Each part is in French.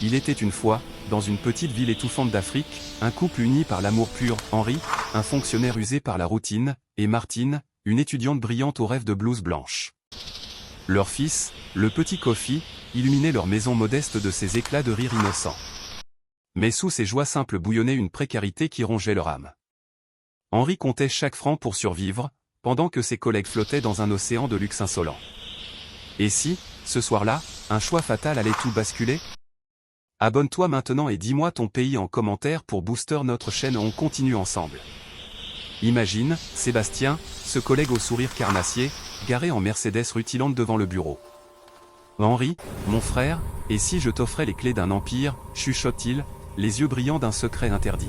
Il était une fois, dans une petite ville étouffante d'Afrique, un couple uni par l'amour pur, Henri, un fonctionnaire usé par la routine, et Martine, une étudiante brillante aux rêves de blouse blanche. Leur fils, le petit Kofi, illuminait leur maison modeste de ses éclats de rire innocents. Mais sous ces joies simples bouillonnait une précarité qui rongeait leur âme. Henri comptait chaque franc pour survivre, pendant que ses collègues flottaient dans un océan de luxe insolent. Et si, ce soir-là, un choix fatal allait tout basculer? Abonne-toi maintenant et dis-moi ton pays en commentaire pour booster notre chaîne. On continue ensemble. Imagine, Sébastien, ce collègue au sourire carnassier, garé en Mercedes rutilante devant le bureau. Henri, mon frère, et si je t'offrais les clés d'un empire, chuchote-t-il, les yeux brillants d'un secret interdit.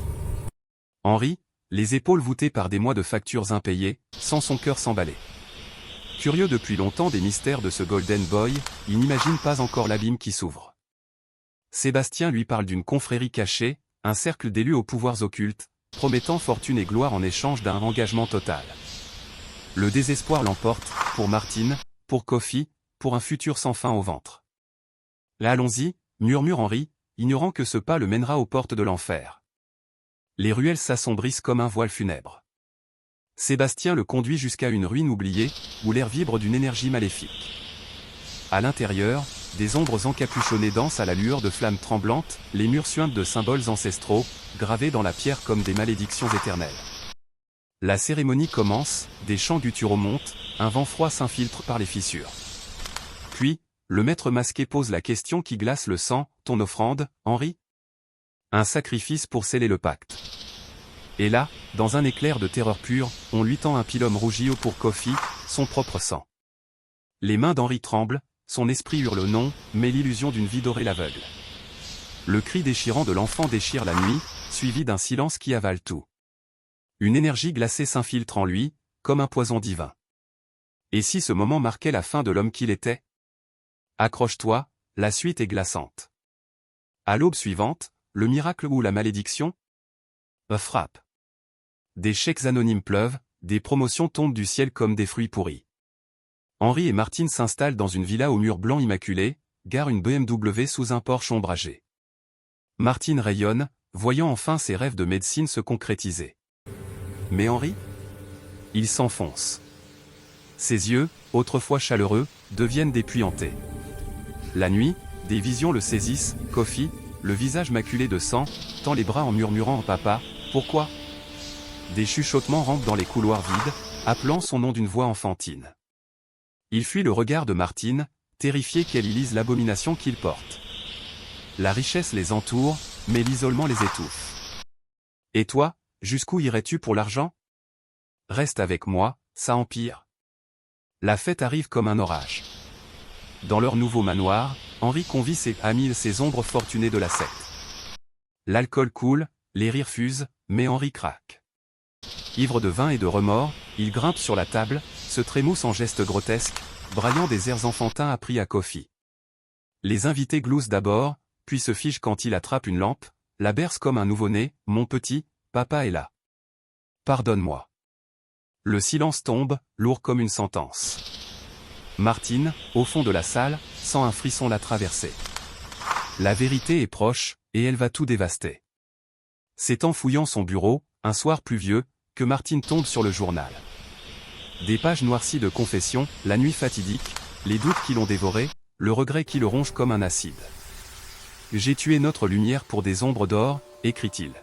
Henri, les épaules voûtées par des mois de factures impayées, sans son cœur s'emballer. Curieux depuis longtemps des mystères de ce Golden Boy, il n'imagine pas encore l'abîme qui s'ouvre. Sébastien lui parle d'une confrérie cachée, un cercle d'élus aux pouvoirs occultes, promettant fortune et gloire en échange d'un engagement total. Le désespoir l'emporte, pour Martine, pour Kofi, pour un futur sans fin au ventre. Là allons-y, murmure Henri, ignorant que ce pas le mènera aux portes de l'enfer. Les ruelles s'assombrissent comme un voile funèbre. Sébastien le conduit jusqu'à une ruine oubliée, où l'air vibre d'une énergie maléfique. À l'intérieur, des ombres encapuchonnées dansent à la lueur de flammes tremblantes, les murs suintent de symboles ancestraux, gravés dans la pierre comme des malédictions éternelles. La cérémonie commence, des chants gutturaux montent, un vent froid s'infiltre par les fissures. Puis, le maître masqué pose la question qui glace le sang, « Ton offrande, Henri ?» Un sacrifice pour sceller le pacte. Et là, dans un éclair de terreur pure, on lui tend un pilum rougio pour Kofi, son propre sang. Les mains d'Henri tremblent, son esprit hurle non, mais l'illusion d'une vie dorée l'aveugle. Le cri déchirant de l'enfant déchire la nuit, suivi d'un silence qui avale tout. Une énergie glacée s'infiltre en lui, comme un poison divin. Et si ce moment marquait la fin de l'homme qu'il était? Accroche-toi, la suite est glaçante. À l'aube suivante, le miracle ou la malédiction? Frappe. Des chèques anonymes pleuvent, des promotions tombent du ciel comme des fruits pourris. Henri et Martine s'installent dans une villa aux murs blancs immaculés, garent une BMW sous un porche ombragé. Martine rayonne, voyant enfin ses rêves de médecine se concrétiser. Mais Henri? Il s'enfonce. Ses yeux, autrefois chaleureux, deviennent des puits hantés. La nuit, des visions le saisissent, Kofi, le visage maculé de sang, tend les bras en murmurant « Papa, pourquoi ?» Des chuchotements rampent dans les couloirs vides, appelant son nom d'une voix enfantine. Il fuit le regard de Martine, terrifié qu'elle y lise l'abomination qu'il porte. La richesse les entoure, mais l'isolement les étouffe. Et toi, jusqu'où irais-tu pour l'argent? Reste avec moi, ça empire. La fête arrive comme un orage. Dans leur nouveau manoir, Henri convie ses amis et ses ombres fortunées de la secte. L'alcool coule, les rires fusent, mais Henri craque. Ivre de vin et de remords, il grimpe sur la table, se trémousse en gestes grotesques, braillant des airs enfantins appris à Kofi. Les invités gloussent d'abord, puis se figent quand il attrape une lampe, la berce comme un nouveau-né, « Mon petit, papa est là. Pardonne-moi. » Le silence tombe, lourd comme une sentence. Martine, au fond de la salle, sent un frisson la traverser. La vérité est proche, et elle va tout dévaster. C'est en fouillant son bureau, un soir pluvieux, que Martine tombe sur le journal. Des pages noircies de confessions, la nuit fatidique, les doutes qui l'ont dévoré, le regret qui le ronge comme un acide. « J'ai tué notre lumière pour des ombres d'or », écrit-il.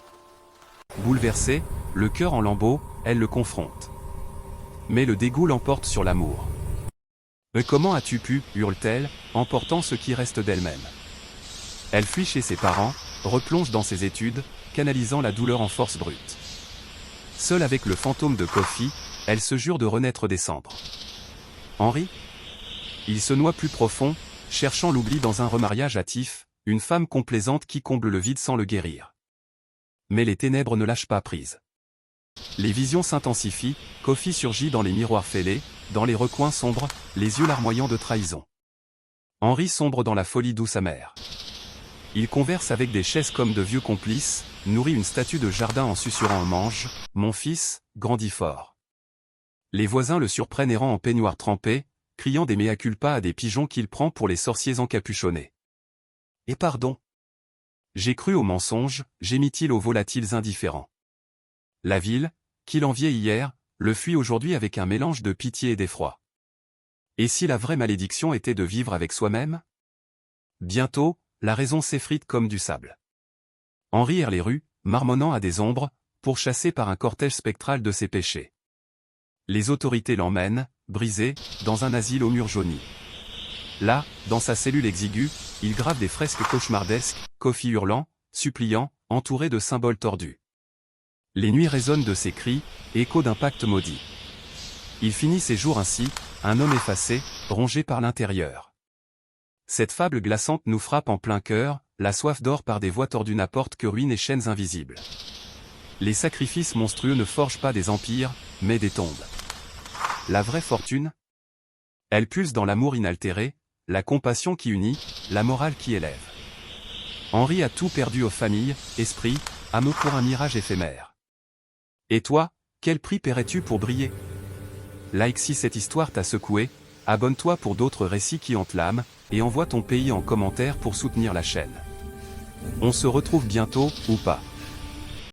Bouleversée, le cœur en lambeaux, elle le confronte. Mais le dégoût l'emporte sur l'amour. « Comment as-tu pu » hurle-t-elle, emportant ce qui reste d'elle-même. Elle fuit chez ses parents, replonge dans ses études, canalisant la douleur en force brute. Seule avec le fantôme de Kofi, elle se jure de renaître des cendres. Henri? Il se noie plus profond, cherchant l'oubli dans un remariage hâtif, une femme complaisante qui comble le vide sans le guérir. Mais les ténèbres ne lâchent pas prise. Les visions s'intensifient, Kofi surgit dans les miroirs fêlés, dans les recoins sombres, les yeux larmoyants de trahison. Henri sombre dans la folie douce amère. Il converse avec des chaises comme de vieux complices, nourrit une statue de jardin en susurrant un mange, « Mon fils, grandis fort. » Les voisins le surprennent errant en peignoir trempé, criant des mea culpa à des pigeons qu'il prend pour les sorciers encapuchonnés. Et pardon. J'ai cru aux mensonges, gémit-il aux volatiles indifférents. La ville, qu'il enviait hier, le fuit aujourd'hui avec un mélange de pitié et d'effroi. Et si la vraie malédiction était de vivre avec soi-même? Bientôt, la raison s'effrite comme du sable. Henri erre les rues, marmonnant à des ombres, pourchassé par un cortège spectral de ses péchés. Les autorités l'emmènent, brisé, dans un asile aux murs jaunis. Là, dans sa cellule exiguë, il grave des fresques cauchemardesques, Kofi hurlant, suppliant, entouré de symboles tordus. Les nuits résonnent de ses cris, écho d'un pacte maudit. Il finit ses jours ainsi, un homme effacé, rongé par l'intérieur. Cette fable glaçante nous frappe en plein cœur, la soif d'or par des voies tordues n'apporte que ruines et chaînes invisibles. Les sacrifices monstrueux ne forgent pas des empires, mais des tombes. La vraie fortune? Elle pulse dans l'amour inaltéré, la compassion qui unit, la morale qui élève. Henri a tout perdu aux familles, esprit, âme pour un mirage éphémère. Et toi, quel prix paierais-tu pour briller? Like si cette histoire t'a secoué, abonne-toi pour d'autres récits qui hantent l'âme, et envoie ton pays en commentaire pour soutenir la chaîne. On se retrouve bientôt, ou pas.